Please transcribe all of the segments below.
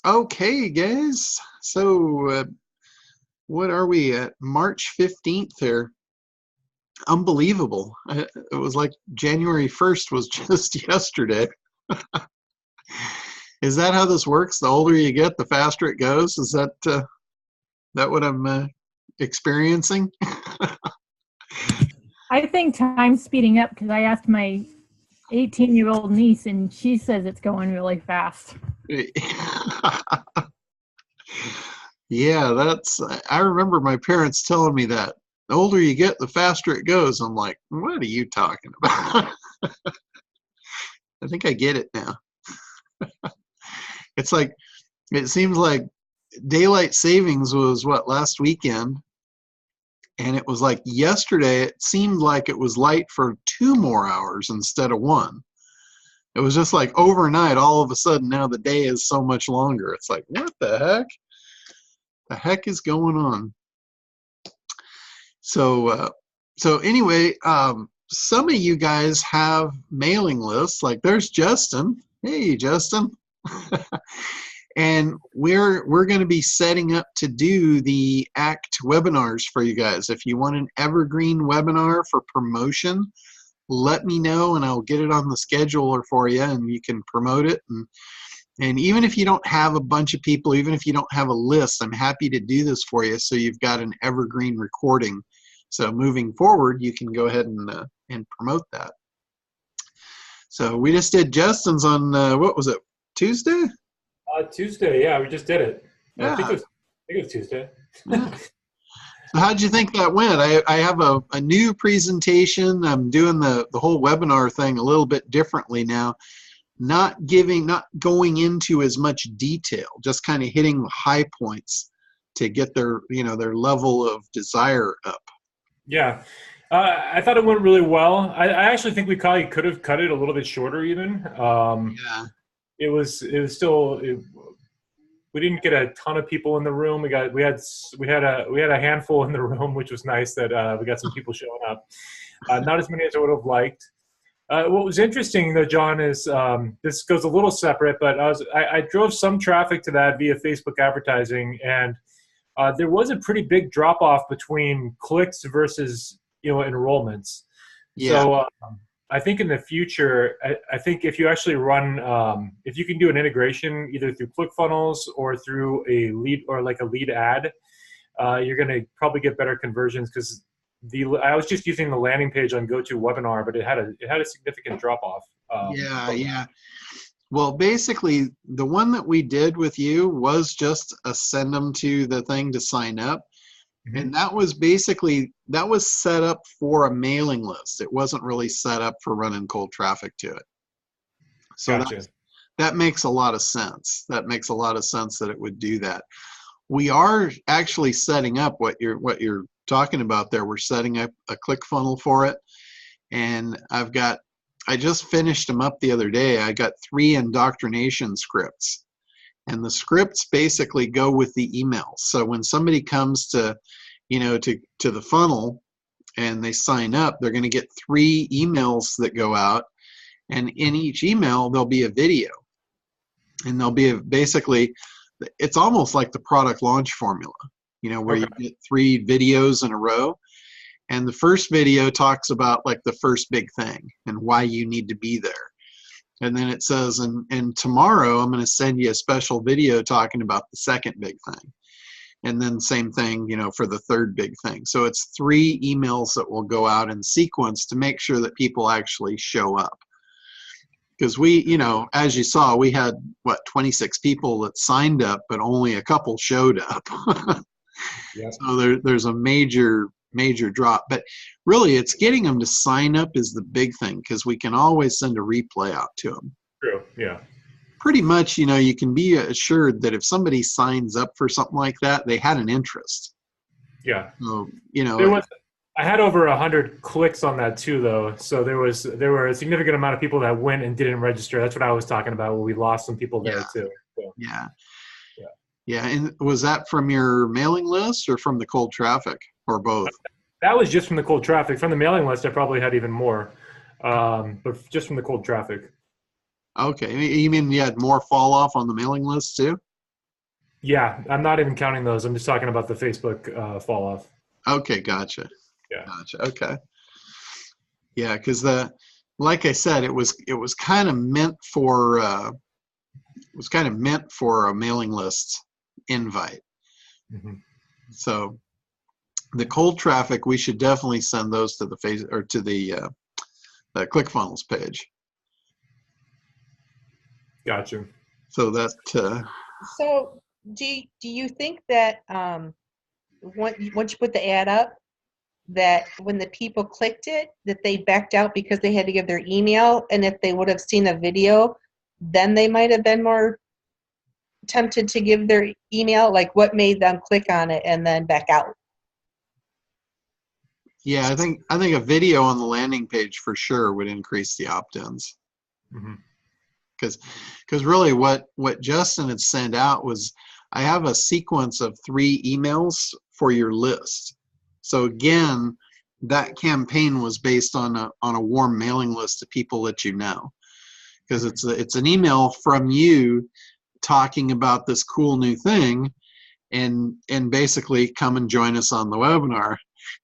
Okay, guys. So, what are we at? March 15th here. Unbelievable. It was like January 1st was just yesterday. Is that how this works? The older you get, the faster it goes? Is that what I'm experiencing? I think time's speeding up because I asked my 18-year-old niece and she says it's going really fast. Yeah, I remember my parents telling me that. The older you get, the faster it goes. I'm like, what are you talking about? I think I get it now. It's like, it seems like daylight savings was what, last weekend? And it was like yesterday, it seemed like it was light for 2 more hours instead of one. It was just like overnight, all of a sudden, now the day is so much longer. It's like, what the heck? The heck is going on? So anyway, some of you guys have mailing lists. Like there's Justin. Hey, Justin. And we're going to be setting up to do the ACT webinars for you guys. If you want an evergreen webinar for promotion, let me know and I'll get it on the scheduler for you and you can promote it. And even if you don't have a bunch of people, even if you don't have a list, I'm happy to do this for you so you've got an evergreen recording. So moving forward, you can go ahead and promote that. So we just did Justin's on, what was it, Tuesday? Tuesday, yeah, we just did it. Yeah. I think it was Tuesday. Yeah. So how'd you think that went? I have a new presentation. I'm doing the whole webinar thing a little bit differently now. Not going into as much detail, just kind of hitting the high points to get their level of desire up. Yeah. I thought it went really well. I actually think we probably could have cut it a little bit shorter even. Yeah. It was still, we didn't get a ton of people in the room. We had a handful in the room, which was nice that we got some people showing up. Not as many as I would have liked. What was interesting though, John, is this goes a little separate, but I drove some traffic to that via Facebook advertising, and there was a pretty big drop off between clicks versus enrollments. Yeah. So I think in the future, I think if you actually run, if you can do an integration either through ClickFunnels or through a lead or like a lead ad, you're going to probably get better conversions because I was just using the landing page on GoToWebinar, but it had a significant drop off. Yeah. Well, basically, the one that we did with you was just send them to the thing to sign up. Mm-hmm. And that was set up for a mailing list. It wasn't really set up for running cold traffic to it. So gotcha. That makes a lot of sense. That makes a lot of sense that it would do that. We are actually setting up what you're talking about there. We're setting up a ClickFunnels for it. And I just finished them up the other day. I got 3 indoctrination scripts. And the scripts basically go with the emails. So when somebody comes to the funnel and they sign up, they're going to get 3 emails that go out. And in each email, there'll be a video. And there'll be basically, it's almost like the product launch formula, where you get 3 videos in a row. And the first video talks about like the first big thing and why you need to be there. And then it says, and tomorrow I'm going to send you a special video talking about the second big thing. And then same thing, for the third big thing. So it's 3 emails that will go out in sequence to make sure that people actually show up. Because we, as you saw, we had, 26 people that signed up, but only a couple showed up. Yep. So there's a major drop. But really, it's getting them to sign up is the big thing, because we can always send a replay out to them. True, yeah. Pretty much, you can be assured that if somebody signs up for something like that, they had an interest. Yeah. So, I had over 100 clicks on that too, though. So there were a significant amount of people that went and didn't register. That's what I was talking about. Where we lost some people there too. So. Yeah. And was that from your mailing list or from the cold traffic, or both? That was just from the cold traffic. From the mailing list, I probably had even more, but just from the cold traffic. Okay. You mean you had more fall off on the mailing list too? Yeah, I'm not even counting those. I'm just talking about the Facebook fall off. Okay, gotcha. Yeah. Gotcha. Okay. Yeah, because like I said, it was kind of meant for a mailing list invite. Hmm. So the cold traffic, we should definitely send those to the face or to the ClickFunnels page. Gotcha. So that So do you think that once you put the ad up, that when the people clicked it, that they backed out because they had to give their email, and if they would have seen a video, then they might have been more tempted to give their email? Like, what made them click on it and then back out? yeah, I think a video on the landing page for sure would increase the opt-ins. Hmm. Because really what Justin had sent out was, I have a sequence of 3 emails for your list. So again, that campaign was based on a warm mailing list of people that you know, because it's an email from you talking about this cool new thing, and basically come and join us on the webinar.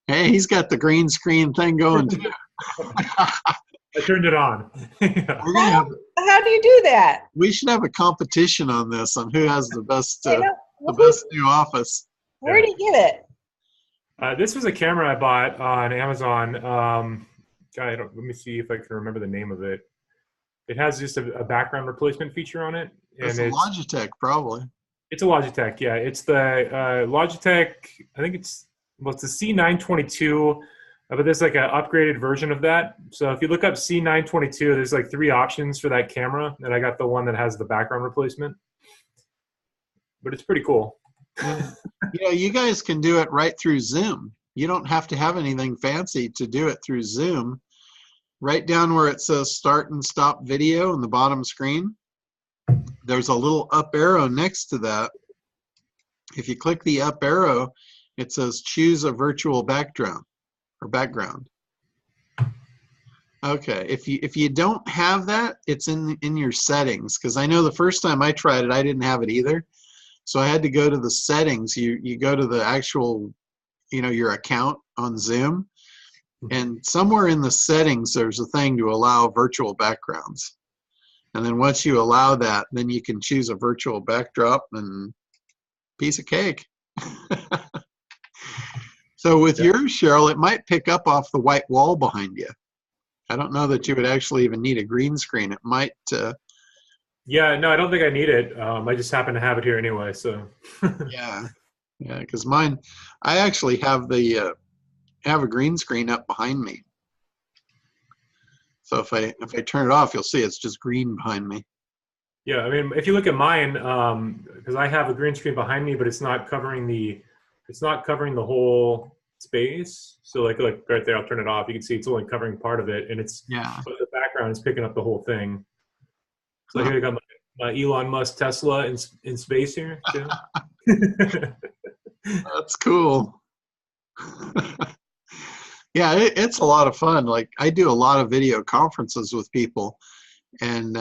Hey, he's got the green screen thing going too. I turned it on. Yeah. We're gonna have How do you do that? We should have a competition on this, on who has the best I know. the best new office. Where do you get it? This was a camera I bought on Amazon. Let me see if I can remember the name of it. It has just a background replacement feature on it, It's and a Logitech, probably. it's a Logitech. Yeah, it's the Logitech. I think it's the C922, but there's like an upgraded version of that. So if you look up C922, there's like 3 options for that camera, and I got the one that has the background replacement. But it's pretty cool. Yeah, you guys can do it right through Zoom. You don't have to have anything fancy to do it through Zoom. Right down where it says start and stop video in the bottom screen, there's a little up arrow next to that. If you click the up arrow, it says choose a virtual background or background. Okay, if you don't have that, it's in your settings, because I know the first time I tried it, I didn't have it either. So I had to go to the settings. You go to the actual, your account on Zoom, and somewhere in the settings, there's a thing to allow virtual backgrounds. And then once you allow that, then you can choose a virtual backdrop and piece of cake. So with yours, Cheryl, it might pick up off the white wall behind you. I don't know that you would actually even need a green screen. It might. Yeah, no, I don't think I need it. I just happen to have it here anyway. So. Yeah, because mine, I actually have have a green screen up behind me. So if I turn it off, you'll see it's just green behind me. Yeah, I mean, if you look at mine, because I have a green screen behind me, but it's not covering the whole space. So like right there, I'll turn it off. You can see it's only covering part of it, and but the background is picking up the whole thing. So here I got my Elon Musk Tesla in space here too. That's cool. Yeah, it's a lot of fun. Like, I do a lot of video conferences with people, and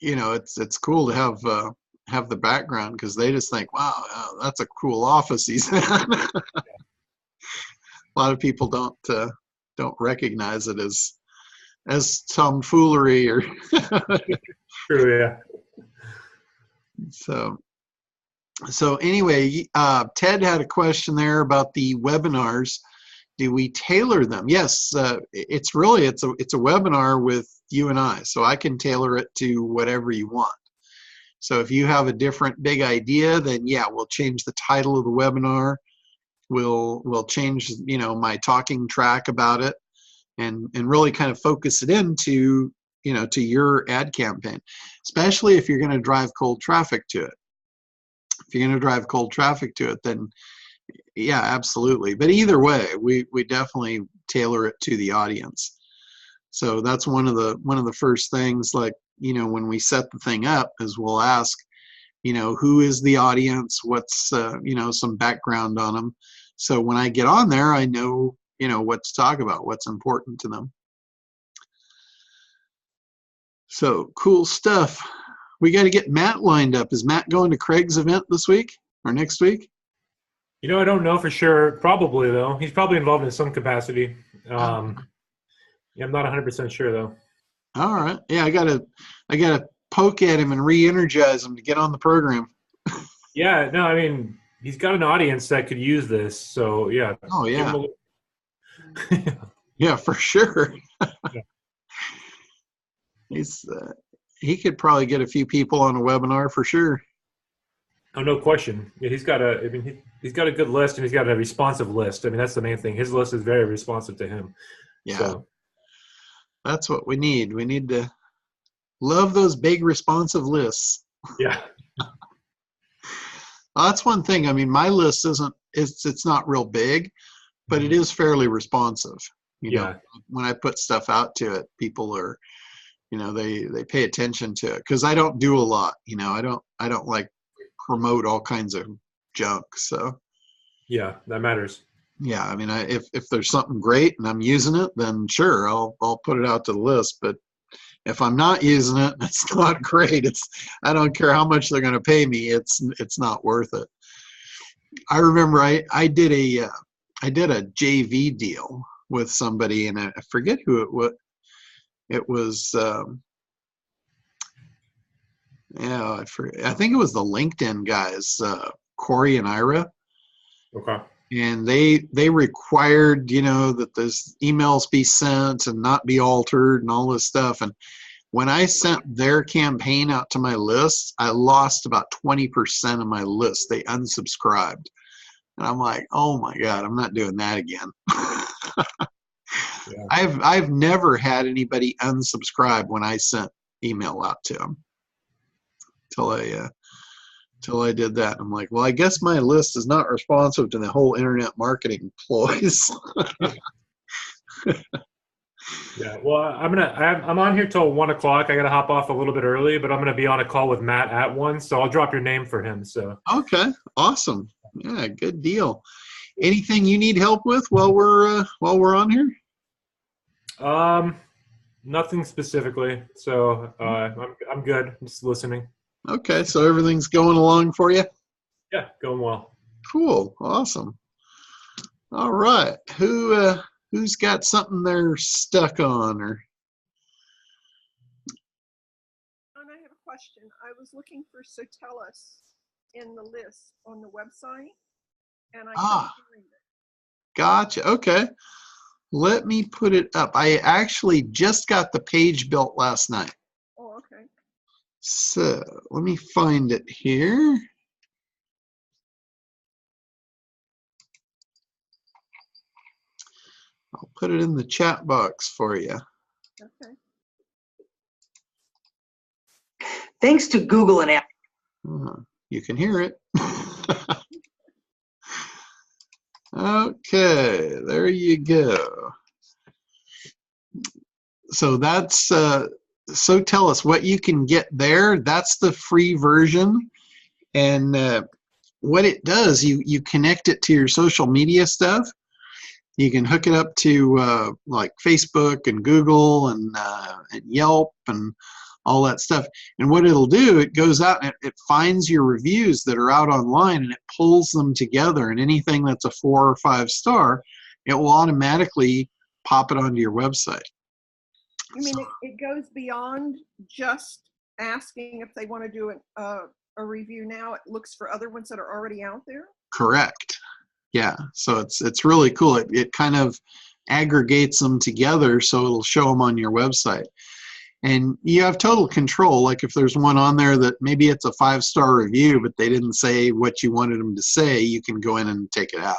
it's cool to have the background, because they just think, wow, that's a cool office he's in. A lot of people don't recognize it as tomfoolery or. True, yeah. So anyway, Ted had a question there about the webinars. Do we tailor them? Yes, it's a webinar with you and I, so I can tailor it to whatever you want. So if you have a different big idea, then yeah, we'll change the title of the webinar. We'll change my talking track about it, and really kind of focus it into to your ad campaign, especially if you're going to drive cold traffic to it. If you're going to drive cold traffic to it, then yeah, absolutely. But either way, we definitely tailor it to the audience. So that's one of the first things, like, when we set the thing up, is we'll ask, who is the audience? What's, some background on them. So when I get on there, I know, what to talk about, what's important to them. So cool stuff. we got to get Matt lined up. Is Matt going to Craig's event this week or next week? I don't know for sure. Probably, though. He's probably involved in some capacity. Yeah, I'm not 100% sure, though. All right. Yeah, I gotta poke at him and re-energize him to get on the program. Yeah, no, I mean, he's got an audience that could use this. So, yeah. Oh, yeah. Give him Yeah, for sure. Yeah. He could probably get a few people on a webinar for sure. Oh, no question. Yeah, he's got he's got a good list, and he's got a responsive list. I mean, that's the main thing. His list is very responsive to him. Yeah. So. That's what we need. We need to love those big responsive lists. Yeah. That's one thing. I mean, my list it's not real big, but it is fairly responsive. You know, when I put stuff out to it, people are, they pay attention to it because I don't do a lot. I don't like promote all kinds of junk. So yeah, that matters. Yeah, I mean, if there's something great and I'm using it, then sure, I'll put it out to the list. But if I'm not using it, it's not great. I don't care how much they're going to pay me. It's not worth it. I remember I did a JV deal with somebody, and I forget who it was. It was I think it was the LinkedIn guys, Corey and Ira. Okay. And they required, that those emails be sent and not be altered and all this stuff. And when I sent their campaign out to my list, I lost about 20% of my list. They unsubscribed. And I'm like, oh my God, I'm not doing that again. Yeah. I've never had anybody unsubscribe when I sent email out to them till I did that. I'm like, well, I guess my list is not responsive to the whole internet marketing ploys. Yeah. Well, I'm on here till 1 o'clock. I got to hop off a little bit early, but I'm going to be on a call with Matt at 1. So I'll drop your name for him. So. Okay. Awesome. Yeah. Good deal. Anything you need help with while we're on here? Nothing specifically. So I'm good. I'm just listening. Okay, so everything's going along for you? Yeah, going well. Cool, awesome. All right, who's got something they're stuck on or? And I have a question. I was looking for Sotellus in the list on the website, and I couldn't find it. Gotcha. Okay, let me put it up. I actually just got the page built last night. Oh, okay. So let me find it here. I'll put it in the chat box for you. Okay. Thanks to Google and Apple. You can hear it. Okay, there you go. So that's so tell us what you can get there. That's the free version, and what it does, you connect it to your social media stuff. You can hook it up to like Facebook and Google and Yelp and all that stuff. And what it'll do, it goes out and it finds your reviews that are out online and it pulls them together. And anything that's a 4 or 5 star, it will automatically pop it onto your website. You mean it goes beyond just asking if they want to do a review now? It looks for other ones that are already out there? Correct. Yeah. So it's really cool. It kind of aggregates them together so it'll show them on your website. And you have total control. Like if there's one on there that maybe it's a 5-star review, but they didn't say what you wanted them to say, you can go in and take it out.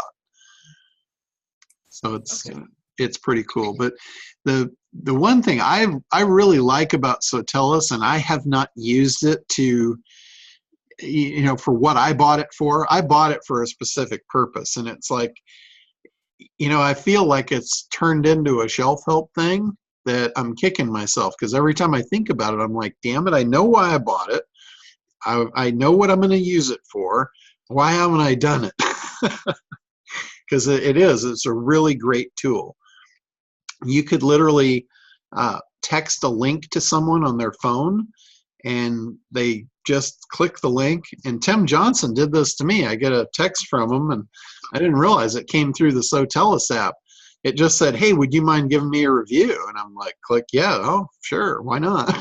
So it's pretty cool. But the one thing I really like about Sotellus, and I have not used it to, for what I bought it for. I bought it for a specific purpose, and it's like, I feel like it's turned into a shelf help thing that I'm kicking myself, because every time I think about it, I'm like, damn it, I know why I bought it. I know what I'm going to use it for. Why haven't I done it? Because it's a really great tool. You could literally text a link to someone on their phone, and they just click the link. And Tim Johnson did this to me. I get a text from him, and I didn't realize it came through the Sotellus app. It just said, "Hey, would you mind giving me a review?" And I'm like, click, yeah, oh, sure, why not?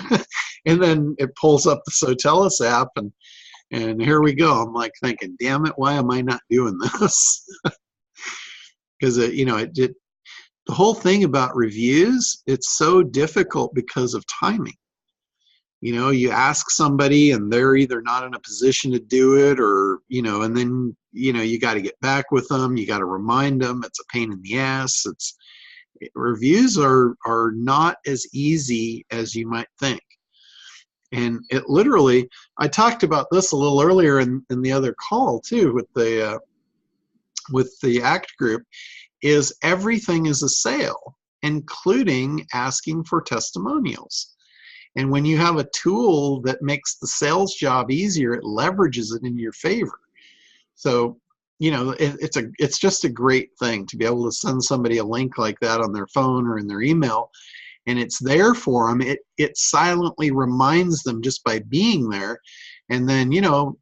And then it pulls up the Sotellus app, and here we go. I'm like thinking, damn it, why am I not doing this? Because the whole thing about reviews, it's so difficult because of timing. You ask somebody and they're either not in a position to do it, or and then you got to get back with them, you got to remind them. It's a pain in the ass. Reviews are not as easy as you might think. And it literally, I talked about this a little earlier in the other call too, with the ACT group, is everything is a sale, including asking for testimonials. And when you have a tool that makes the sales job easier, it leverages it in your favor. So, it's just a great thing to be able to send somebody a link like that on their phone or in their email, and it's there for them. It silently reminds them just by being there. And then,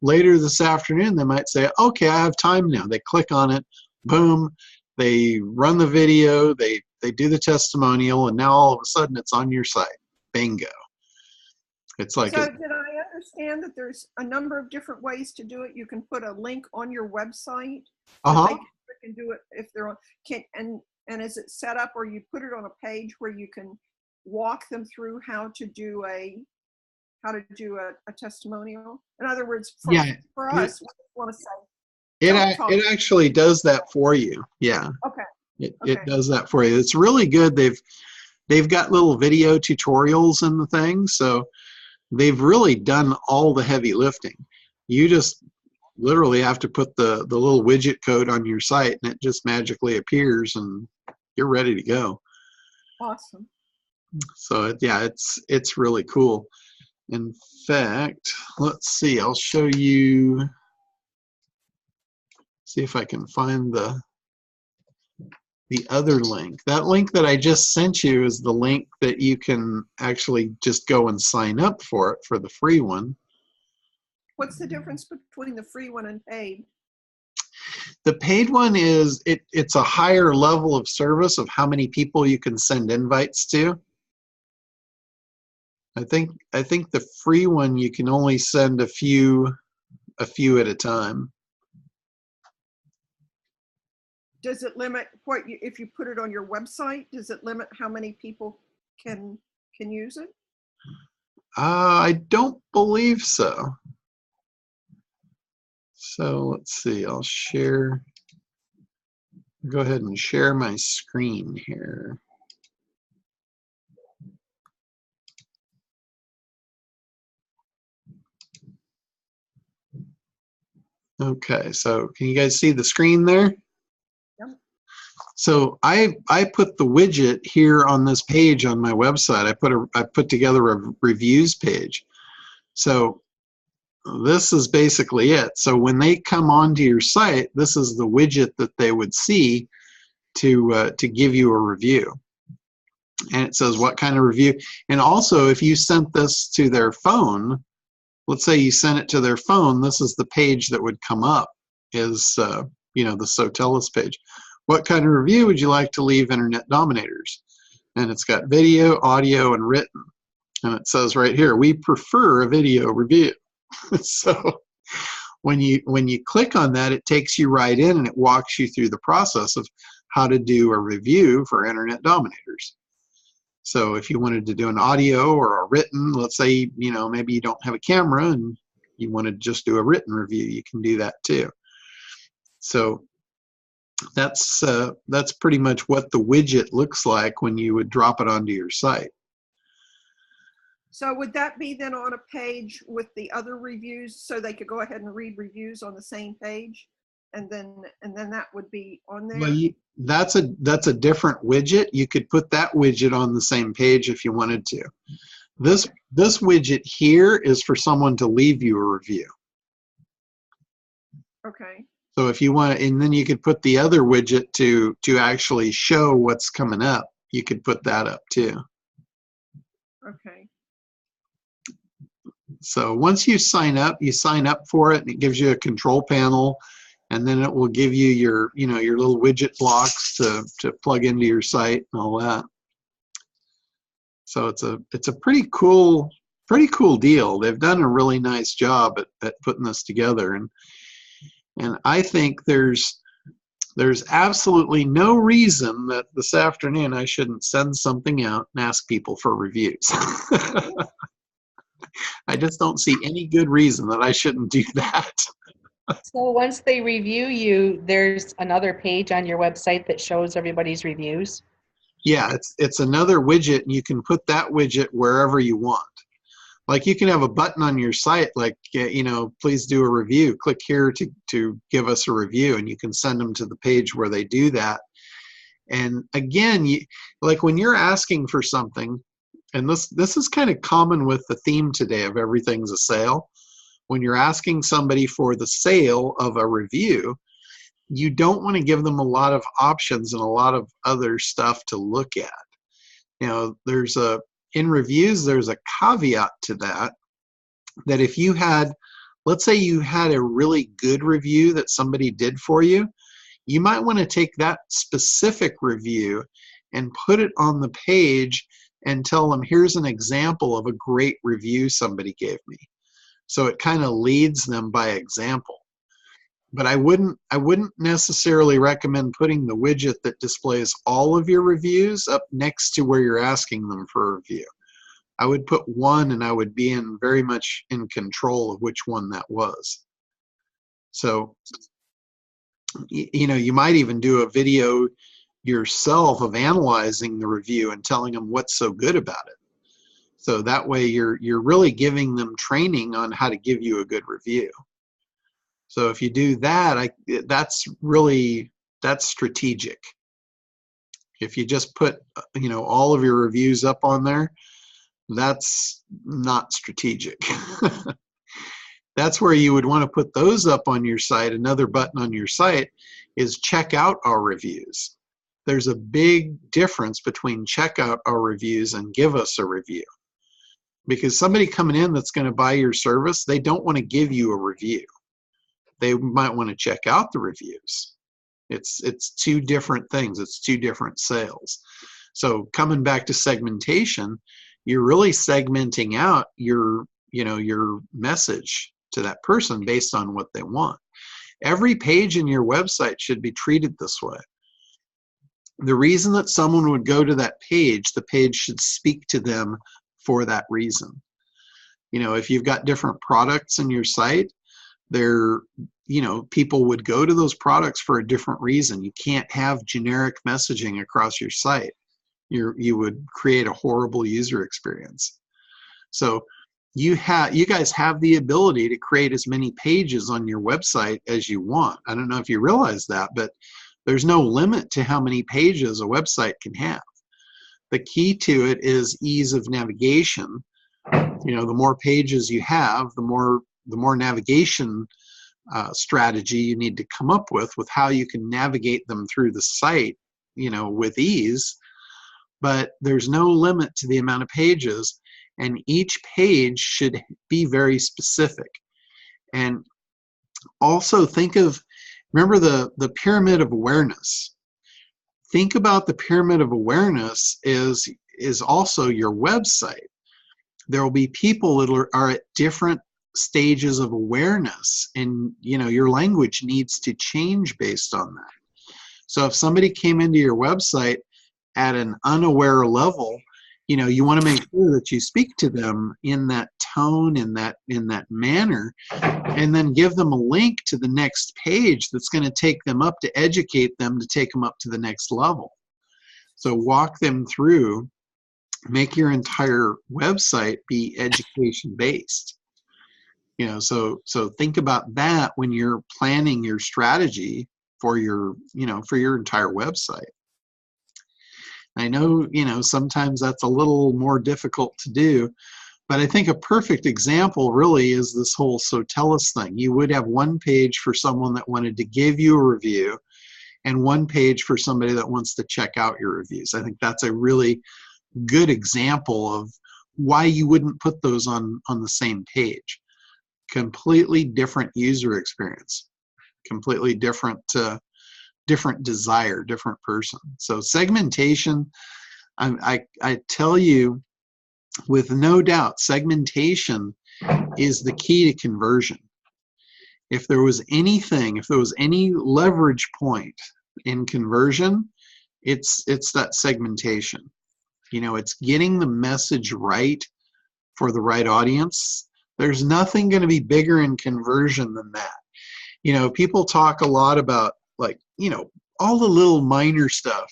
later this afternoon, they might say, okay, I have time now. They click on it, boom, they run the video, they do the testimonial, and now all of a sudden it's on your site. Bingo. It's like So did I understand that there's a number of different ways to do it? You can put a link on your website that they can do it if they're on. And is it set up, or you put it on a page where you can walk them through how to do a testimonial? In other words, for us, we want to say it actually does that for you. Yeah. Okay. It does that for you. It's really good. They've got little video tutorials in the thing, so they've really done all the heavy lifting. You just literally have to put the little widget code on your site, and it just magically appears, and you're ready to go. Awesome. So it's really cool. In fact, let's see. I'll show you. See if I can find the other link. That link that I just sent you is the link that you can actually just go and sign up for it, for the free one. What's the difference between the free one and paid? The paid one is it's a higher level of service of how many people you can send invites to. I think the free one you can only send a few at a time. Does it limit if you put it on your website? Does it limit how many people can use it? I don't believe so. So let's see. I'll share. Go ahead and share my screen here. Okay. So can you guys see the screen there? So I put the widget here on this page on my website. I put together a reviews page. So this is basically it. So when they come onto your site, this is the widget that they would see to give you a review. And it says what kind of review. And also, if you sent this to their phone, let's say you sent it to their phone, this is the page that would come up, is the Sotellus page. What kind of review would you like to leave, Internet Dominators? And it's got video, audio, and written. And it says right here, we prefer a video review. So when you click on that, it takes you right in, and it walks you through the process of how to do a review for Internet Dominators. So if you wanted to do an audio or a written, let's say, maybe you don't have a camera and you want to just do a written review, you can do that too. So that's pretty much what the widget looks like when you would drop it onto your site. So would that be then on a page with the other reviews, so they could go ahead and read reviews on the same page, and then that would be on there? Well, that's a different widget. You could put that widget on the same page if you wanted to. This widget here is for someone to leave you a review. Okay. So if you want, and then you could put the other widget to actually show what's coming up. You could put that up too. Okay. So once you sign up for it, and it gives you a control panel, and then it will give you your, your little widget blocks to plug into your site and all that. So it's a pretty cool deal. They've done a really nice job at putting this together, and I think there's absolutely no reason that this afternoon I shouldn't send something out and ask people for reviews. I just don't see any good reason that I shouldn't do that. So once they review you, there's another page on your website that shows everybody's reviews? Yeah, it's another widget, and you can put that widget wherever you want. Like you can have a button on your site like, please do a review. Click here to give us a review, and you can send them to the page where they do that. And again, like when you're asking for something, and this is kind of common with the theme today of everything's a sale. When you're asking somebody for the sale of a review, you don't want to give them a lot of options and a lot of other stuff to look at. In reviews, there's a caveat to that if you had, let's say you had a really good review that somebody did for you, you might want to take that specific review and put it on the page and tell them, here's an example of a great review somebody gave me. So it kind of leads them by example. But I wouldn't necessarily recommend putting the widget that displays all of your reviews up next to where you're asking them for a review. I would put one, and I would be very much in control of which one that was. So, you might even do a video yourself of analyzing the review and telling them what's so good about it. So that way you're really giving them training on how to give you a good review. So if you do that, that's strategic. If you just put, all of your reviews up on there, that's not strategic. That's where you would want to put those up on your site. Another button on your site is check out our reviews. There's a big difference between check out our reviews and give us a review. Because somebody coming in that's going to buy your service, they don't want to give you a review. They might want to check out the reviews. It's two different things. It's two different sales. So coming back to segmentation, you're really segmenting out your message to that person based on what they want. Every page in your website should be treated this way. The reason that someone would go to that page, the page should speak to them for that reason. If you've got different products in your site, people would go to those products for a different reason. You can't have generic messaging across your site. You would create a horrible user experience. So you guys have the ability to create as many pages on your website as you want. I don't know if you realize that, but there's no limit to how many pages a website can have. The key to it is ease of navigation. The more pages you have, the more navigation strategy you need to come up with how you can navigate them through the site, with ease. But there's no limit to the amount of pages, and each page should be very specific. And also remember the pyramid of awareness. Think about the pyramid of awareness is also your website. There will be people that are at different stages of awareness, and your language needs to change based on that. So if somebody came into your website at an unaware level, you want to make sure that you speak to them in that tone, in that manner, and then give them a link to the next page that's going to take them up to educate them to take them up to the next level. So walk them through, make your entire website be education based. So think about that when you're planning your strategy for your entire website. I know, sometimes that's a little more difficult to do, but I think a perfect example really is this whole So Tell Us thing. You would have one page for someone that wanted to give you a review and one page for somebody that wants to check out your reviews. I think that's a really good example of why you wouldn't put those on the same page. Completely different user experience, completely different different desire, different person. So segmentation, I tell you with no doubt, segmentation is the key to conversion. If there was anything, if there was any leverage point in conversion, it's that segmentation. You know, it's getting the message right for the right audience. There's nothing going to be bigger in conversion than that. You know, people talk a lot about, like, you know, all the little minor stuff,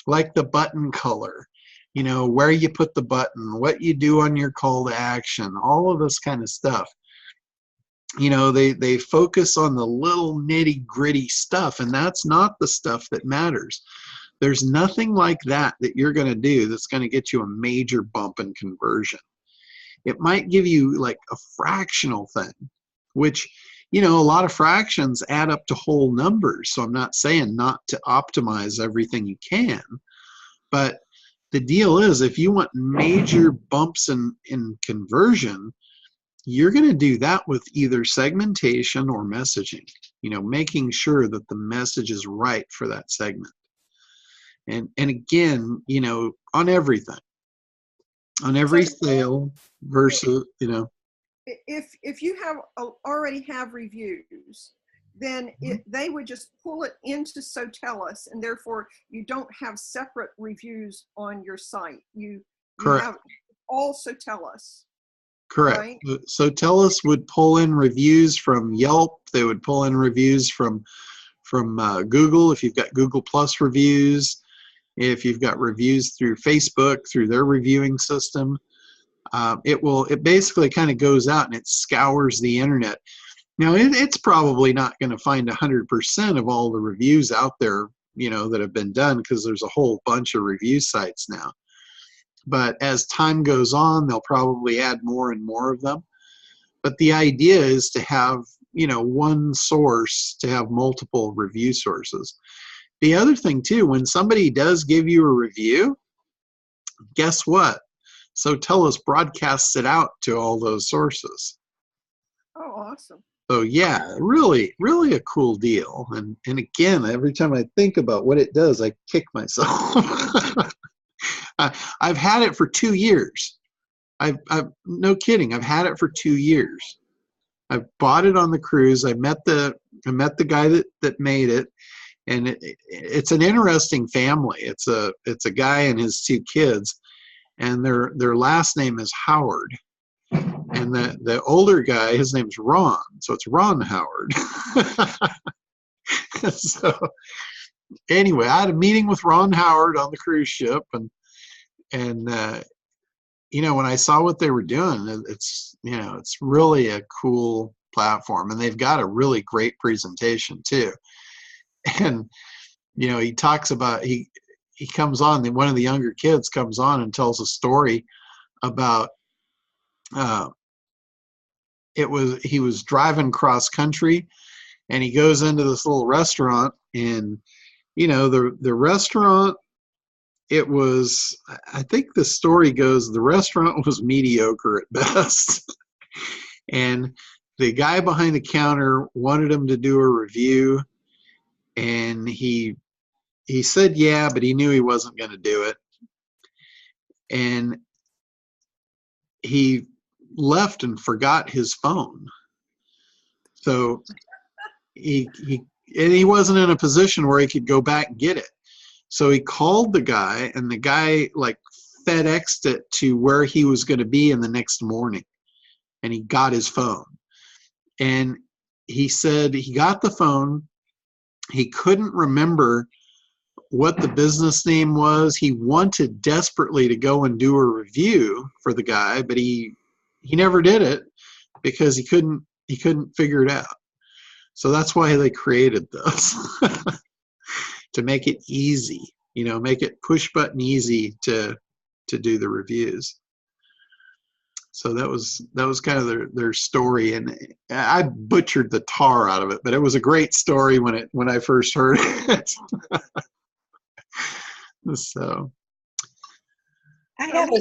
like the button color, you know, where you put the button, what you do on your call to action, all of this kind of stuff. You know, they focus on the little nitty gritty stuff, and that's not the stuff that matters. There's nothing like that you're going to do that's going to get you a major bump in conversion. It might give you like a fractional thing, which, you know, a lot of fractions add up to whole numbers. So I'm not saying not to optimize everything you can, but the deal is, if you want major bumps in conversion, you're going to do that with either segmentation or messaging, you know, making sure that the message is right for that segment. And again, you know, on everything, on every sale versus, you know. If you have already have reviews, then they would just pull it into Sotellus, and therefore you don't have separate reviews on your site. You have all Sotellus. Correct. Right? Sotellus would pull in reviews from Yelp. They would pull in reviews from Google, if you've got Google Plus reviews. If you've got reviews through Facebook, through their reviewing system, it basically kind of goes out and it scours the internet. Now, it's probably not going to find 100% of all the reviews out there, you know, that have been done, because there's a whole bunch of review sites now. But as time goes on, they'll probably add more and more of them. But the idea is to have, you know, one source, to have multiple review sources. The other thing too, when somebody does give you a review, guess what? Sotellus broadcasts it out to all those sources. Oh, awesome. So yeah, really, really a cool deal. And again, every time I think about what it does, I kick myself. I've had it for 2 years. I've no kidding. I've had it for 2 years. I bought it on the cruise. I met the guy that made it. And it's an interesting family. It's a guy and his 2 kids, and their last name is Howard. And the older guy, his name's Ron, so it's Ron Howard. So anyway, I had a meeting with Ron Howard on the cruise ship, and you know, when I saw what they were doing, it's, you know, it's really a cool platform, and they've got a really great presentation too. And, you know, he talks about, he comes on, one of the younger kids comes on and tells a story about, he was driving cross country, and he goes into this little restaurant, and, you know, the restaurant, it was, I think the story goes, the restaurant was mediocre at best. And the guy behind the counter wanted him to do a review, and he said yeah, but he knew he wasn't going to do it. And he left and forgot his phone. So he wasn't in a position where he could go back and get it. So he called the guy, and the guy like FedExed it to where he was going to be in the next morning, and he got his phone. And he said he got the phone. He couldn't remember what the business name was. He wanted desperately to go and do a review for the guy, but he never did it because he couldn't figure it out. So that's why they created this. To make it easy, you know, make it push button easy to do the reviews. So that was kind of their story, and I butchered the tar out of it, but it was a great story when I first heard it. So I have a,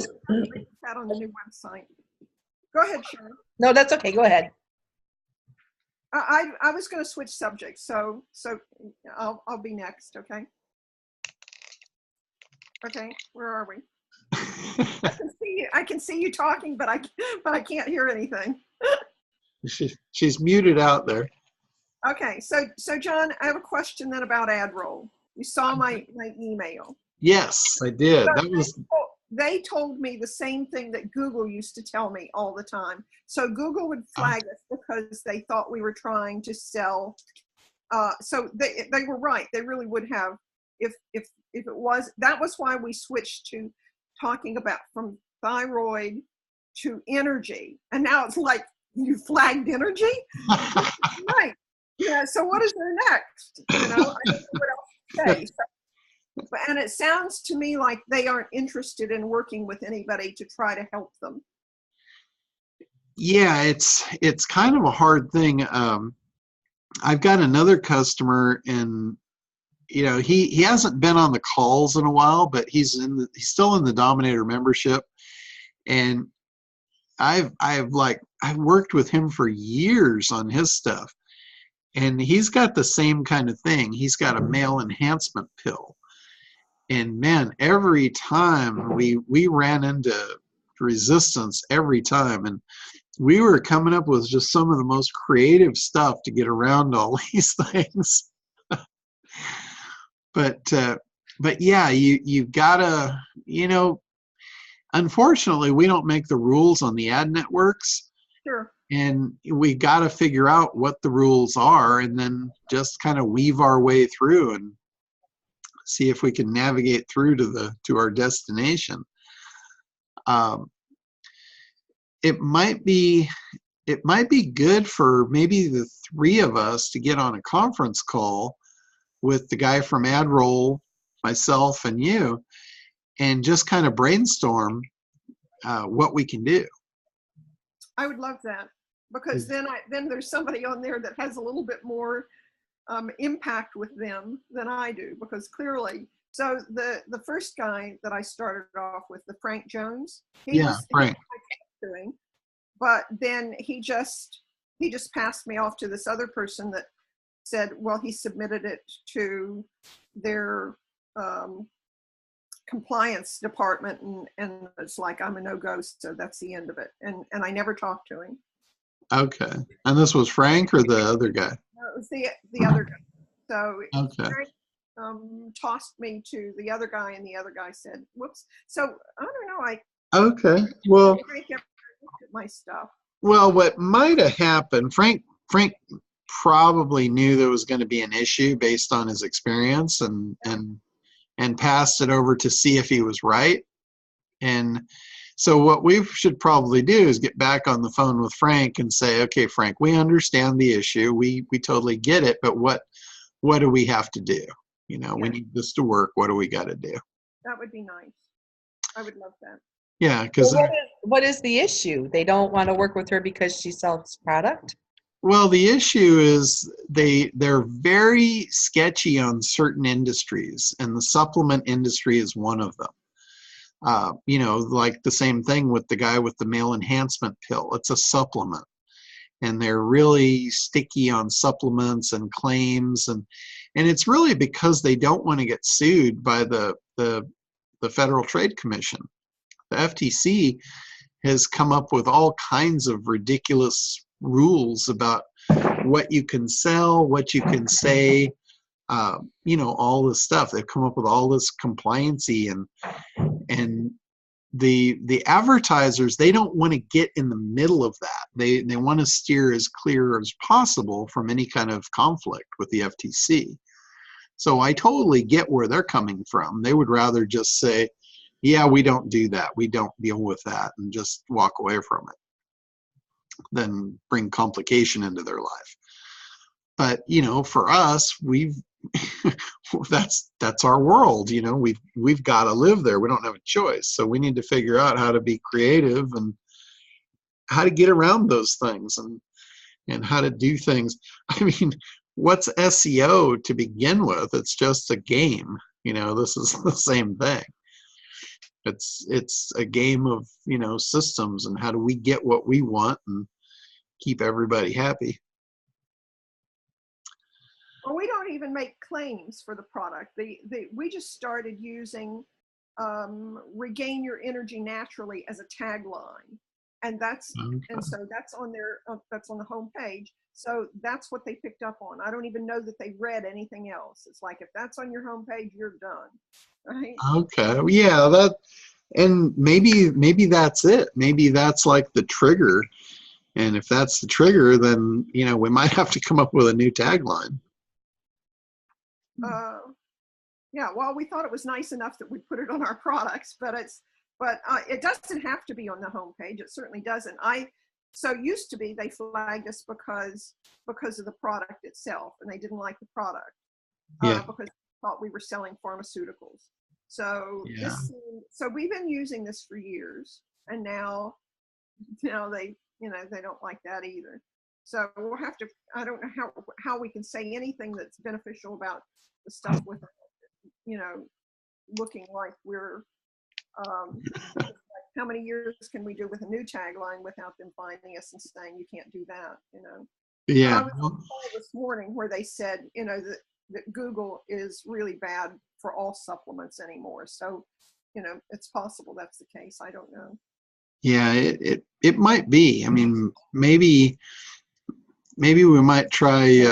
That on the new website. Go ahead, Sharon. no, that's okay. Go ahead. I was going to switch subjects, so I'll be next. Okay. Okay. Where are we? I can see you talking, but I can't hear anything. She's muted out there. Okay. So John, I have a question then about ad roll. You saw my email. Yes, I did. That was They told me the same thing that Google used to tell me all the time. So Google would flag us because they thought we were trying to sell. So they were right. They really would have, if it was. That was why we switched to talking about from thyroid to energy, and now it's like you flagged energy, right? Yeah. So what is there next? You know, I don't know what else to say. And it sounds to me like they aren't interested in working with anybody to try to help them. Yeah, it's kind of a hard thing. I've got another customer, and you know, he hasn't been on the calls in a while, but he's still in the Dominator membership, and I've worked with him for years on his stuff, and he's got the same kind of thing. He's got a male enhancement pill. And man, every time we ran into resistance every time, and we were coming up with just some of the most creative stuff to get around all these things. But yeah, you've gotta, you know, unfortunately we don't make the rules on the ad networks. Sure. And we gotta figure out what the rules are, and then just kind of weave our way through and see if we can navigate through to our destination. It might be good for maybe the three of us to get on a conference call with the guy from AdRoll, myself, and you, and just kind of brainstorm what we can do. I would love that, because then there's somebody on there that has a little bit more impact with them than I do, because clearly, so the first guy that I started off with, the Frank Jones, Frank. Doing, but then he just passed me off to this other person that said, well, he submitted it to their compliance department, and it's like, I'm a no-go, so that's the end of it, and I never talked to him. Okay. And this was Frank or the other guy? No, it was the other guy. So okay. Frank tossed me to the other guy, and the other guy said, whoops. So I don't know. Okay. Well, Frank ever looked at my stuff. Well, what might have happened, Frank probably knew there was going to be an issue based on his experience, and passed it over to see if he was right. And so what we should probably do is get back on the phone with Frank and say, okay, Frank, we understand the issue. We totally get it, but what do we have to do? You know, we need this to work. What do we got to do? That would be nice. I would love that. Yeah, because what is the issue? They don't want to work with her because she sells product? Well, the issue is they're very sketchy on certain industries, and the supplement industry is one of them. You know, like the same thing with the guy with the male enhancement pill. It's a supplement, and they're really sticky on supplements and claims, and it's really because they don't want to get sued by the Federal Trade Commission. The FTC has come up with all kinds of ridiculous rules about what you can sell, what you can say, you know, all this stuff. They've come up with all this compliancy, and the advertisers, they don't want to get in the middle of that. They want to steer as clear as possible from any kind of conflict with the FTC. So I totally get where they're coming from. They would rather just say, yeah, we don't do that. We don't deal with that, and just walk away from it than bring complication into their life. But, you know, for us, that's our world. You know, we've got to live there. We don't have a choice. So we need to figure out how to be creative and how to get around those things and how to do things. I mean, what's SEO to begin with? It's just a game. You know, this is the same thing. It's a game of, you know, systems, and how do we get what we want and keep everybody happy. Well, we don't even make claims for the product. We just started using regain your energy naturally as a tagline. And so that's on that's on the homepage. So that's what they picked up on. I don't even know that they read anything else. It's like, if that's on your homepage, you're done. Right? Okay. Yeah, and maybe that's it. Maybe that's like the trigger. And if that's the trigger, then, you know, we might have to come up with a new tagline. Yeah, well, we thought it was nice enough that we put it on our products, but it doesn't have to be on the homepage. It certainly doesn't. So used to be, they flagged us because of the product itself, and they didn't like the product because they thought we were selling pharmaceuticals. So Yeah. So we've been using this for years, and now they, you know, they don't like that either. So we'll have to. I don't know how we can say anything that's beneficial about the stuff with, you know, looking like we're. Like, how many years can we do with a new tagline without them finding us and saying you can't do that? You know. Yeah. I was on a call this morning where they said, you know, that Google is really bad for all supplements anymore. So, you know, it's possible that's the case. I don't know. Yeah, it might be. I mean, maybe we might try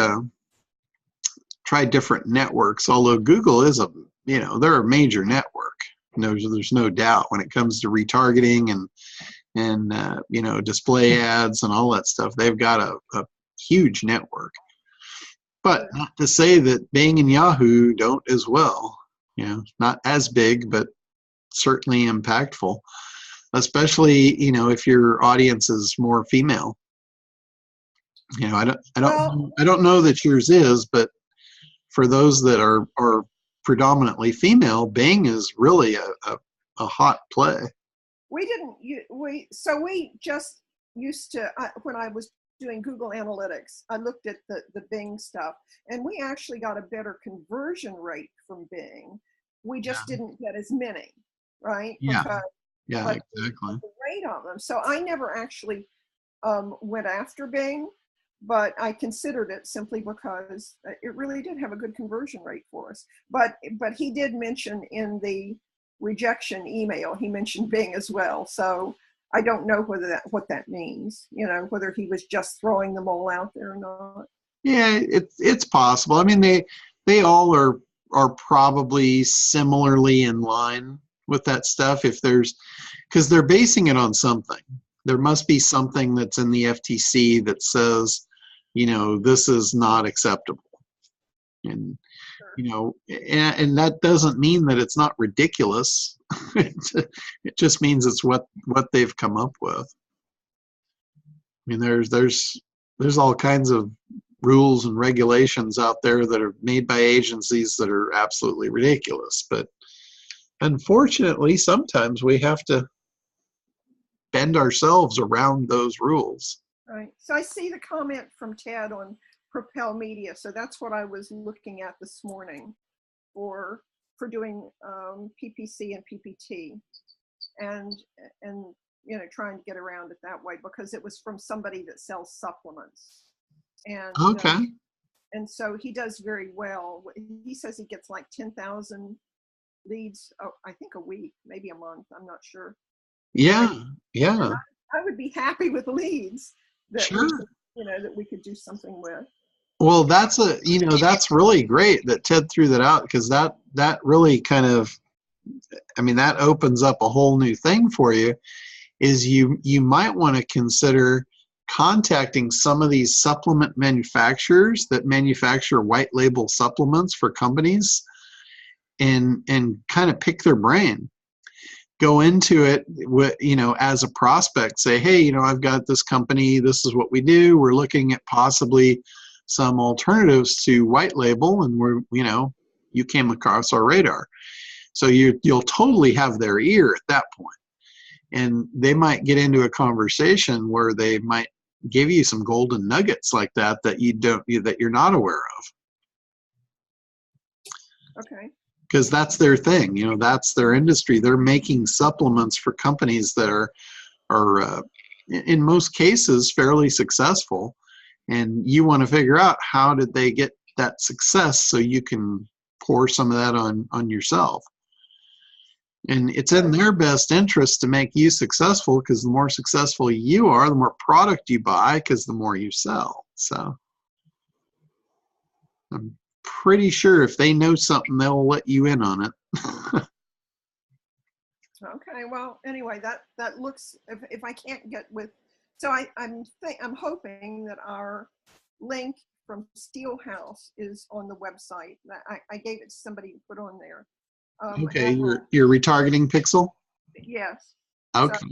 different networks. Although Google is they're a major network. There's no doubt when it comes to retargeting and you know, display ads and all that stuff. They've got a huge network. But not to say that Bing and Yahoo don't as well. You know, not as big, but certainly impactful. Especially, you know, if your audience is more female. You know, I don't know that yours is, but for those that are predominantly female, Bing is really a hot play. We just used to, when I was doing Google Analytics, I looked at the Bing stuff, and we actually got a better conversion rate from Bing. We just didn't get as many, right? Yeah. Because, Exactly. the rate of them. So I never actually went after Bing, but I considered it simply because it really did have a good conversion rate for us. But he did mention in the rejection email, he mentioned Bing as well. So I don't know what that means, you know, whether he was just throwing them all out there or not. Yeah, it's possible. I mean, they all are probably similarly in line with that stuff, because they're basing it on something. There must be something that's in the FTC that says, you know, this is not acceptable. And, you know, and that doesn't mean that it's not ridiculous. It just means it's what they've come up with. I mean, there's all kinds of rules and regulations out there that are made by agencies that are absolutely ridiculous. But unfortunately, sometimes we have to bend ourselves around those rules. Right. So I see the comment from Ted on Propel Media. So that's what I was looking at this morning for doing PPC and PPT, and you know, trying to get around it that way, because it was from somebody that sells supplements. And Okay. And so he does very well. He says he gets like 10,000 leads, I think a week, maybe a month. I'm not sure. Yeah. I would be happy with leads that Sure. that we could do something with. Well, that's really great that Ted threw that out, because that really kind of, I mean, that opens up a whole new thing for you. Is you might want to consider contacting some of these supplement manufacturers that manufacture white label supplements for companies, and kind of pick their brain. Go into it with, you know, as a prospect, say, hey, you know, I've got this company, this is what we do, we're looking at possibly some alternatives to white label, and you came across our radar. So you'll totally have their ear at that point. And they might get into a conversation where they might give you some golden nuggets like that you're not aware of. Okay. because that's their thing. You know, that's their industry. They're making supplements for companies that are in most cases fairly successful, and you want to figure out how did they get that success so you can pour some of that on yourself. And it's in their best interest to make you successful, because the more successful you are, the more product you buy, because the more you sell. So I'm pretty sure if they know something, they'll let you in on it. Okay, well, anyway, that looks, if I can't get with, so I'm hoping that our link from Steelhouse is on the website. I gave it to somebody to put on there. Okay, your retargeting pixel? Yes. Okay.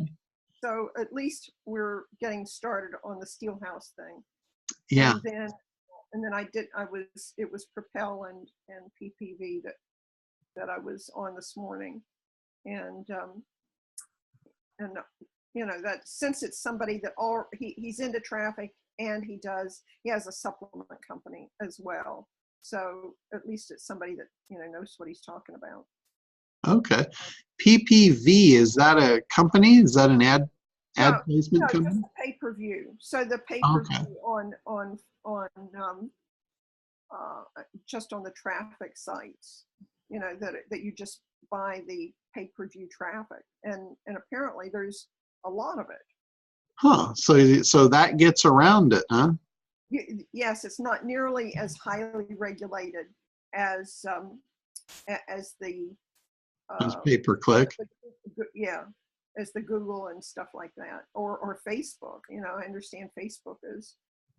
So at least we're getting started on the Steelhouse thing. Yeah. And then it was Propel and PPV that I was on this morning. And you know, that since it's somebody that he's into traffic, and he has a supplement company as well. So at least it's somebody that, you know, knows what he's talking about. Okay. PPV, is that a company? Is that an ad placement company? Just the pay-per-view. So the pay-per-view on just on the traffic sites, you know, that you just buy the pay-per-view traffic, and apparently there's a lot of it. Huh. So that gets around it, huh? Yes, it's not nearly as highly regulated as the As pay-per-click. Yeah, as the Google and stuff like that, or Facebook. You know, I understand Facebook is,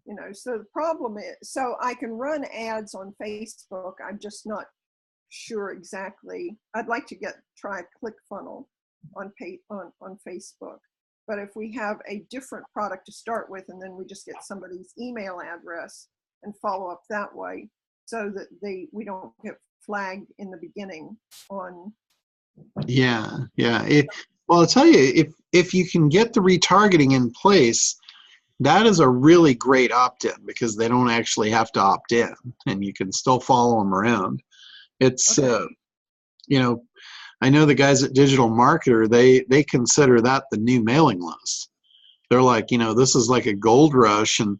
you know, so the problem is, so I can run ads on Facebook. I'm just not sure exactly. I'd like to try ClickFunnels on Facebook. But if we have a different product to start with, and then we just get somebody's email address and follow up that way, so that we don't get flagged in the beginning on. Yeah. Well, I'll tell you, if you can get the retargeting in place, that is a really great opt-in, because they don't actually have to opt in, and you can still follow them around. It's Okay. you know, I know the guys at Digital Marketer, they consider that the new mailing list. They're like, you know, this is like a gold rush, and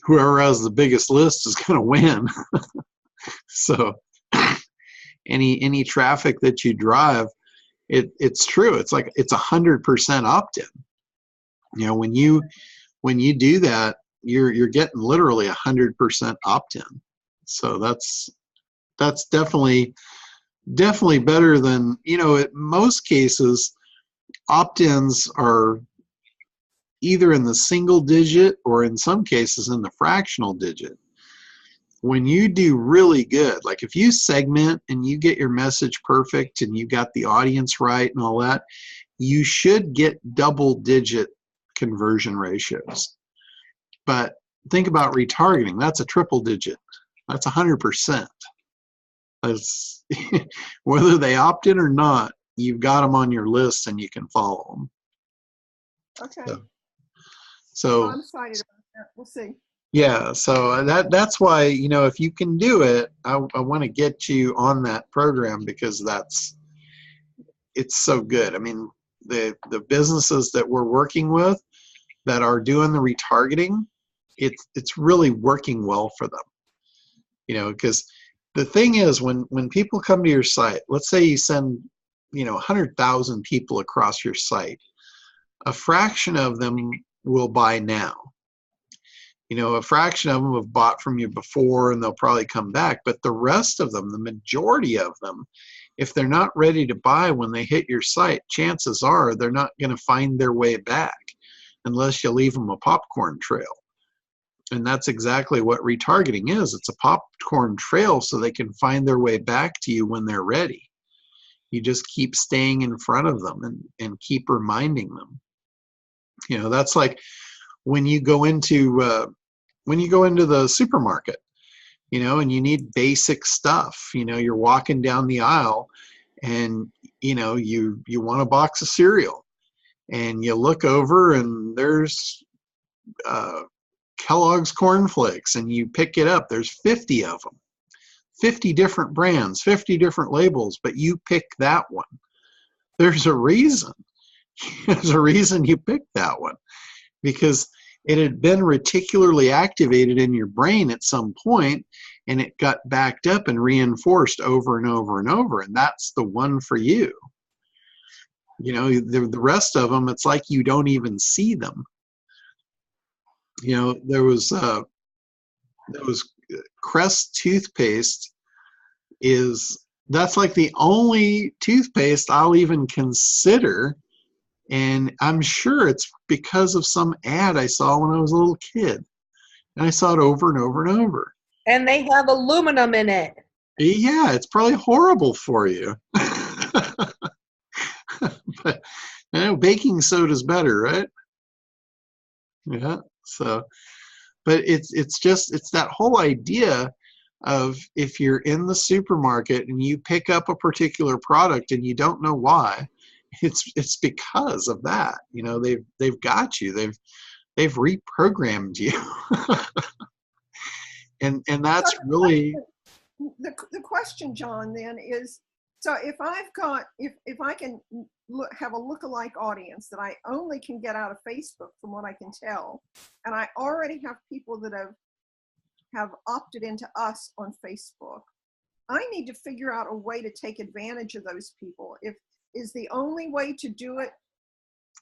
whoever has the biggest list is going to win. So any traffic that you drive, it's true. It's like it's 100% opt-in. You know, when you do that, you're getting literally 100% opt-in. So that's definitely better than, you know, in most cases, opt-ins are either in the single digit, or in some cases in the fractional digit. When you do really good, like if you segment and you get your message perfect and you got the audience right and all that, you should get double-digit conversion ratios. But think about retargeting. That's a triple digit. That's 100%. That's whether they opt in or not, you've got them on your list and you can follow them. Okay. So I'm excited about that. We'll see. Yeah, so that's why, you know, if you can do it, I want to get you on that program, because it's so good. I mean, the businesses that we're working with that are doing the retargeting, it's really working well for them. You know, because the thing is, when people come to your site, let's say you send, you know, 100,000 people across your site, a fraction of them will buy now. You know, a fraction of them have bought from you before, and they'll probably come back. But the rest of them, the majority of them, if they're not ready to buy when they hit your site, chances are they're not going to find their way back unless you leave them a popcorn trail. And that's exactly what retargeting is. It's a popcorn trail so they can find their way back to you when they're ready. You just keep staying in front of them and keep reminding them. You know, that's like when you go into the supermarket, you know, and you need basic stuff. You know, you're walking down the aisle and, you know, you want a box of cereal, and you look over and there's Kellogg's Corn Flakes, and you pick it up. There's 50 of them. 50 different brands, 50 different labels, but you pick that one. There's a reason. There's a reason you picked that one, because it had been reticularly activated in your brain at some point, and it got backed up and reinforced over and over and over, and that's the one for you. You know, the rest of them, it's like you don't even see them. You know, there was Crest toothpaste that's like the only toothpaste I'll even consider, and I'm sure it's because of some ad I saw when I was a little kid, and I saw it over and over and over. And they have aluminum in it. Yeah, it's probably horrible for you. But I know baking soda is better, right? Yeah. So, but it's that whole idea of, if you're in the supermarket and you pick up a particular product and you don't know why, it's because of that. You know, they've got you. They've reprogrammed you. and that's really the question, John, then is, so if I've got, if I can have a lookalike audience that I only can get out of Facebook, from what I can tell, and I already have people that have opted into us on Facebook, I need to figure out a way to take advantage of those people. Is the only way to do it,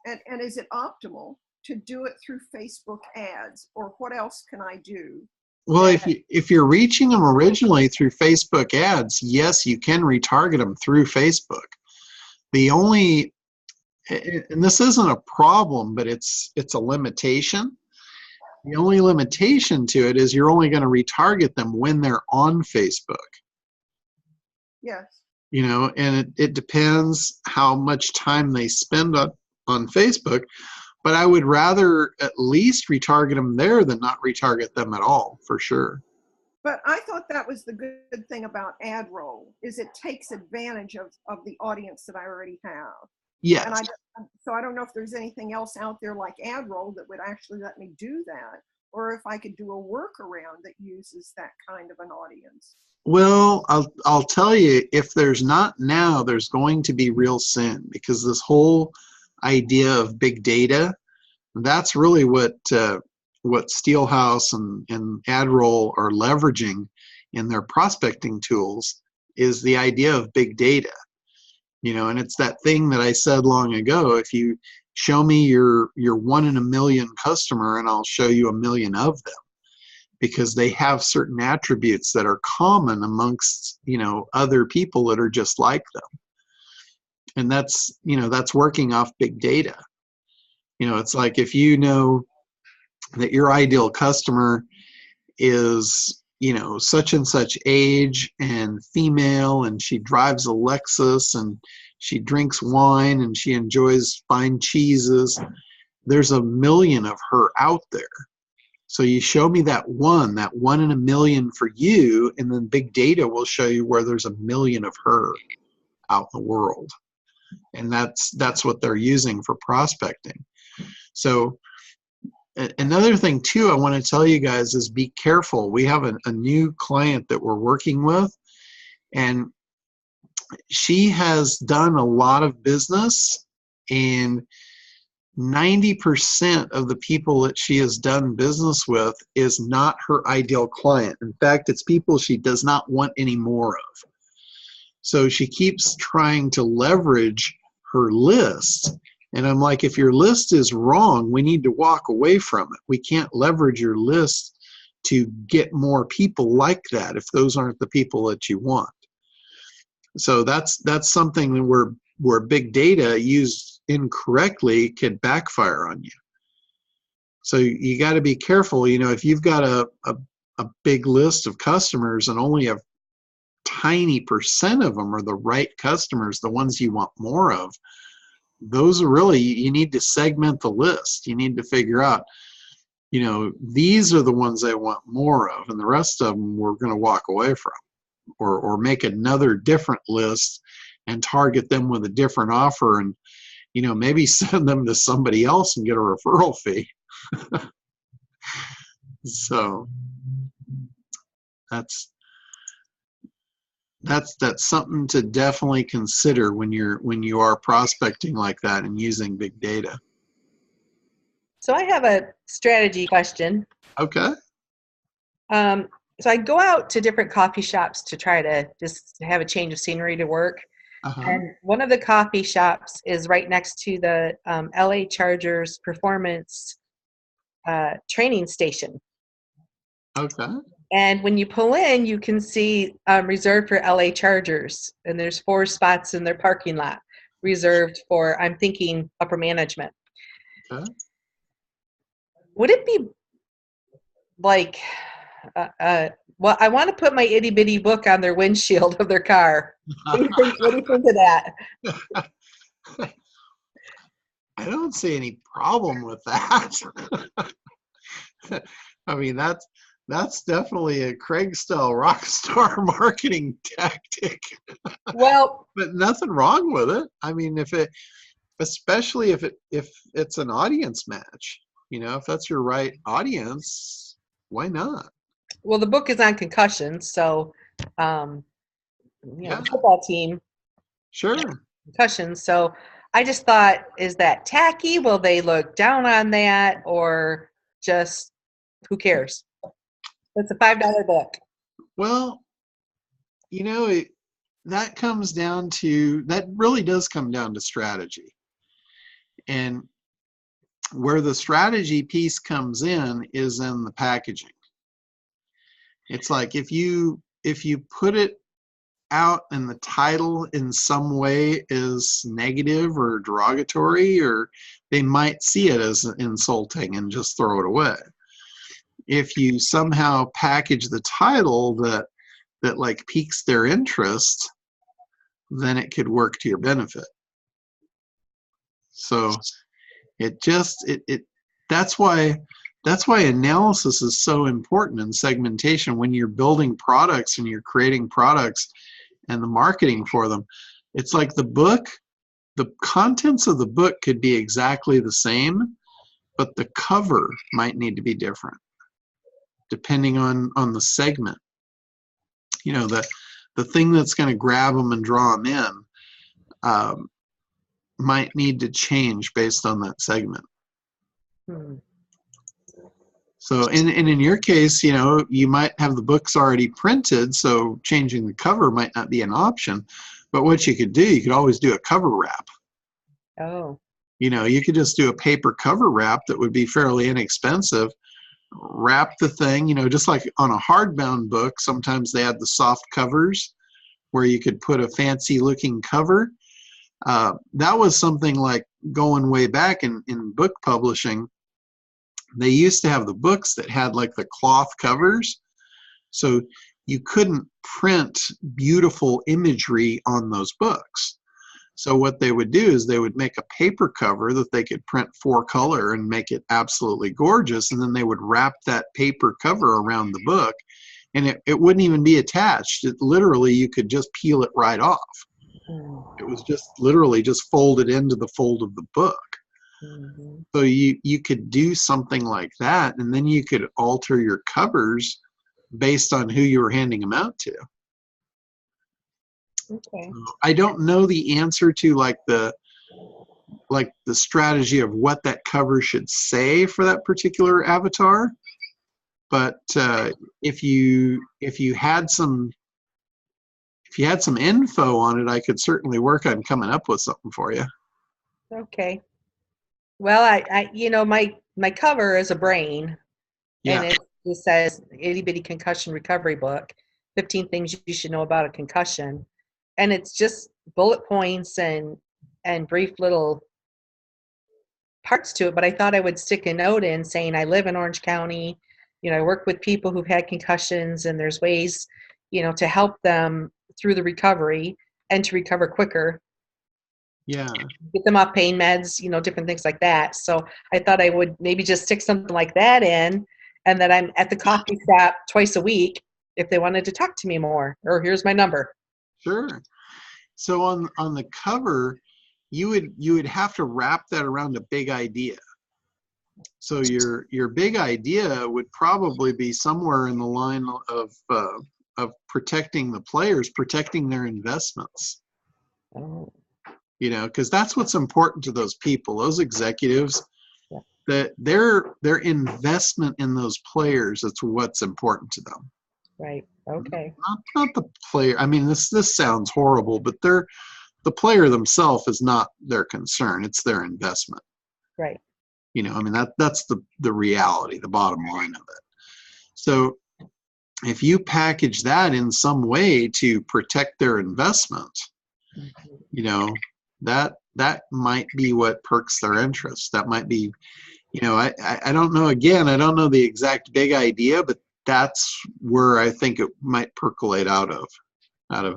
and is it optimal to do it through Facebook ads, or what else can I do? Well, if you're reaching them originally through Facebook ads, yes, you can retarget them through Facebook. The only, and this isn't a problem, but it's a limitation. The only limitation to it is you're only going to retarget them when they're on Facebook. Yes. You know, and it depends how much time they spend on Facebook. But I would rather at least retarget them there than not retarget them at all, for sure. But I thought that was the good thing about ad roll, is it takes advantage of the audience that I already have. Yes. And so I don't know if there's anything else out there like ad roll that would actually let me do that, or if I could do a workaround that uses that kind of an audience. Well, I'll tell you, if there's not now, there's going to be real soon, because this whole idea of big data, that's really what Steelhouse and AdRoll are leveraging in their prospecting tools, is the idea of big data. You know, and it's that thing that I said long ago, if you show me your 1 in a million customer, and I'll show you 1 million of them, because they have certain attributes that are common amongst, you know, other people that are just like them. And that's, you know, that's working off big data. You know, it's like, if you know that your ideal customer is, you know, such and such age and female, and she drives a Lexus, and she drinks wine, and she enjoys fine cheeses, there's 1 million of her out there. So you show me that 1 in a million for you, and then big data will show you where there's 1 million of her out in the world. And that's what they're using for prospecting. So another thing too I want to tell you guys is, be careful. We have a new client that we're working with, and she has done a lot of business, and 90% of the people that she has done business with is not her ideal client. In fact, it's people she does not want any more of. So she keeps trying to leverage her list. And I'm like, if your list is wrong, we need to walk away from it. We can't leverage your list to get more people like that if those aren't the people that you want. So that's something where big data used incorrectly could backfire on you. So you got to be careful. You know, if you've got a big list of customers and only a tiny percent of them are the right customers, the ones you want more of, those are really, you need to segment the list. You need to figure out, you know, these are the ones I want more of, and the rest of them we're going to walk away from, or make another different list and target them with a different offer, and, you know, maybe send them to somebody else and get a referral fee. So that's that's something to definitely consider when you are prospecting like that and using big data. So I have a strategy question. Okay. So I go out to different coffee shops to try to just have a change of scenery to work. Uh-huh. And one of the coffee shops is right next to the LA Chargers performance training station. Okay. And when you pull in, you can see reserved for LA Chargers. And there's 4 spots in their parking lot reserved for, I'm thinking, upper management. Okay. Would it be like, well, I want to put my itty bitty book on their windshield of their car. What do you think? What do you think of that? I don't see any problem with that. I mean, that's definitely a Craig style rock star marketing tactic. Well, But nothing wrong with it. I mean, especially if it's an audience match, if that's your right audience, why not? well, the book is on concussions, so Yeah. the football team Sure. concussions. So I just thought, is that tacky? Will they look down on that, or just who cares? It's a $5 book. Well, that really does come down to strategy. And where the strategy piece comes in is in the packaging. It's like if you put it out and the title in some way is negative or derogatory, or they might see it as insulting and just throw it away. If you somehow package the title that like piques their interest, then it could work to your benefit. So that's why analysis is so important in segmentation when you're building products and you're creating products and the marketing for them. It's like the contents of the book could be exactly the same, but the cover might need to be different depending on the segment. The thing that's going to grab them and draw them in might need to change based on that segment. So, and in your case, you might have the books already printed, so changing the cover might not be an option. But what you could do, you could always do a cover wrap. Oh. You could just do a paper cover wrap that would be fairly inexpensive. Wrap the thing, just like on a hardbound book, sometimes they had the soft covers where you could put a fancy looking cover. That was something like going way back in book publishing. They used to have the books that had like the cloth covers. So you couldn't print beautiful imagery on those books. So what they would do is they would make a paper cover that they could print 4-color and make it absolutely gorgeous. And then they would wrap that paper cover around the book, and it wouldn't even be attached. Literally, you could just peel it right off. It was just literally just folded into the fold of the book. Mm-hmm. So you could do something like that, and then you could alter your covers based on who you were handing them out to. Okay. I don't know the answer to like the strategy of what that cover should say for that particular avatar, but if you had some info on it, I could certainly work on coming up with something for you. Okay. Well, I my cover is a brain, Yeah. and it says itty bitty concussion recovery book, 15 things you should know about a concussion. And it's just bullet points and brief little parts to it. But I thought I would stick a note in saying I live in Orange County. I work with people who've had concussions, and there's ways, to help them through the recovery and to recover quicker. Yeah. Get them off pain meds, different things like that. So I thought I would maybe just stick something like that in, and that I'm at the coffee shop twice a week if they wanted to talk to me more, or here's my number. Sure. So on the cover, you would have to wrap that around a big idea. So your big idea would probably be somewhere in the line of protecting the players, protecting their investments. Oh, You know, because that's what's important to those people, those executives. Yeah. That their investment in those players, it's what's important to them. right. Okay. Not the player. I mean, this sounds horrible, but the player themselves is not their concern. It's their investment. Right. You know, I mean, that's the reality, the bottom line of it. So if you package that in some way to protect their investment, Mhm. you know, that might be what perks their interest. That might be, you know, I don't know. Again, I don't know the exact big idea, but that's where I think it might percolate out of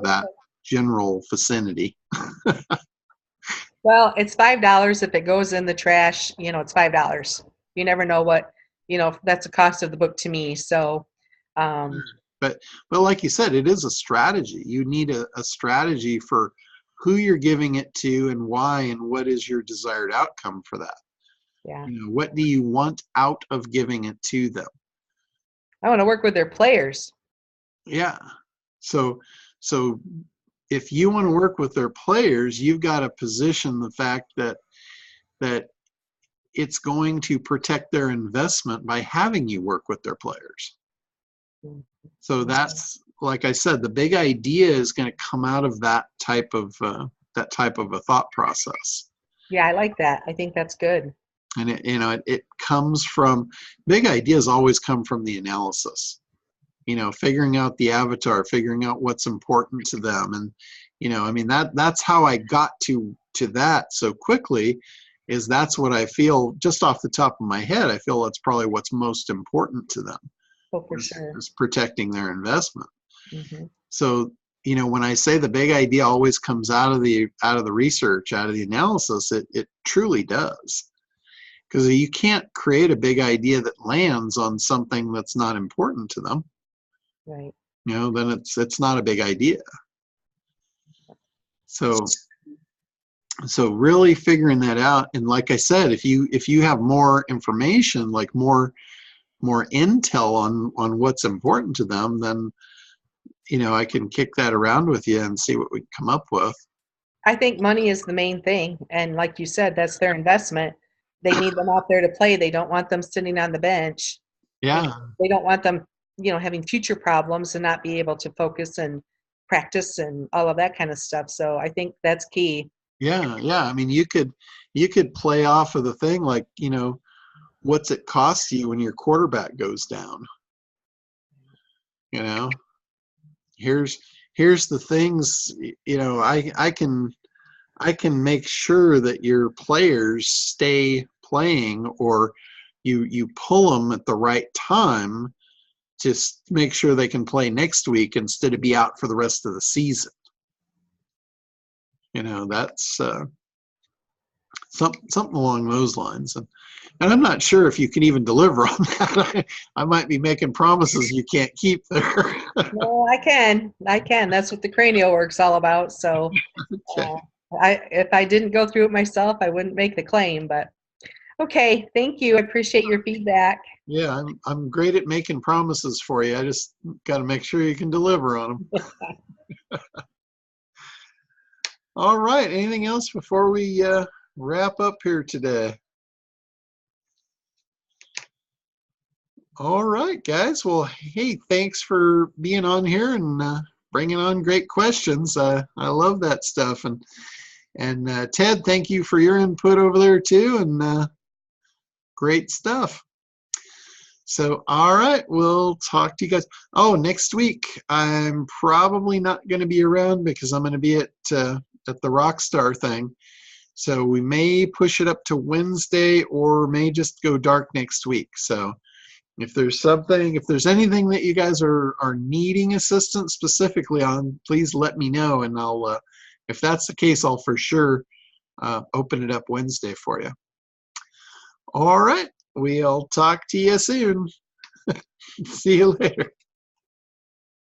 that general vicinity. Well, it's $5. If it goes in the trash, it's $5. You never know what, that's the cost of the book to me. So, But like you said, it is a strategy. You need a strategy for who you're giving it to and why, and what is your desired outcome for that. yeah, You know, what do you want out of giving it to them? I want to work with their players. Yeah. So if you want to work with their players, you've got to position the fact that it's going to protect their investment by having you work with their players. So that's, like I said, the big idea is going to come out of that type of a thought process. Yeah, I like that. I think that's good. And it comes from, big ideas always come from the analysis. You know, figuring out the avatar, figuring out what's important to them. And, you know, I mean, that's how I got to that so quickly, is that's what I feel just off the top of my head. I feel that's probably what's most important to them. Oh, for sure. Is protecting their investment. Mm-hmm. So, you know, when I say the big idea always comes out of the research, out of the analysis, it truly does. Because you can't create a big idea that lands on something that's not important to them. Right. You know, then it's not a big idea. So really figuring that out, and like I said, if you have more information, like more intel on what's important to them, then, you know, I can kick that around with you and see what we can come up with. I think money is the main thing. And like you said, that's their investment. They need them out there to play. They don't want them sitting on the bench. Yeah. They don't want them, having future problems and not be able to focus and practice and all of that kind of stuff. So I think that's key. Yeah. I mean, you could play off of the thing like, you know, what's it cost you when your quarterback goes down? You know, here's the things, you know, I can make sure that your players stay playing, or you pull them at the right time to make sure they can play next week instead of be out for the rest of the season. You know, that's something along those lines. And I'm not sure if you can even deliver on that. I might be making promises you can't keep there. No, I can. That's what the cranial work's all about. So Okay. if I didn't go through it myself, I wouldn't make the claim. But okay, thank you. I appreciate your feedback. Yeah, I'm great at making promises for you. I just got to make sure you can deliver on them. All right. Anything else before we wrap up here today? All right, guys. Well, hey, thanks for being on here and bringing on great questions. I love that stuff. And Ted, thank you for your input over there too. And great stuff. So, all right, we'll talk to you guys. Oh, next week I'm probably not going to be around because I'm going to be at the Rockstar thing. So we may push it up to Wednesday, or may just go dark next week. So if there's anything that you guys are needing assistance specifically on, please let me know, and I'll, if that's the case, I'll for sure open it up Wednesday for you. All right, we'll talk to you soon. See you later.